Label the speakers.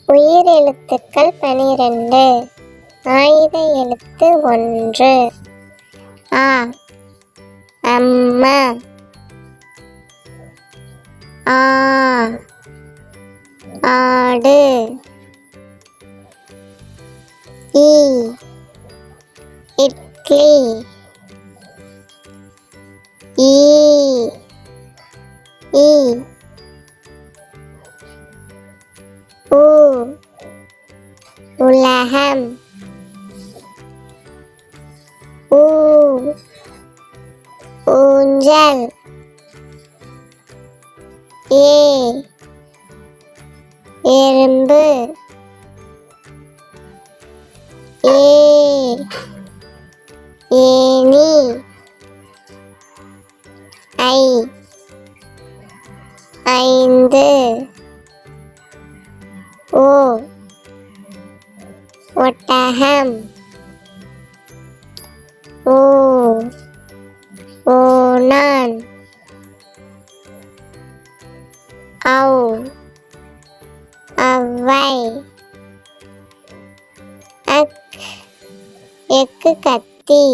Speaker 1: உயிர் எழுத்துக்கள் 12. ஆயுத எழுத்து 1. ஆ அம்மா. ஆ ஆடு. இ இட்லி. ஈ ஈ ஊ உலகம். ஊ ஊஞ்சல். ஏ எறும்பு. ஏ ஏணி. ஐ ஐந்து. ஓ ஒட்டகம். ஓ ஓணான். ஔ ஔவை. அக் எக்கு கத்தி.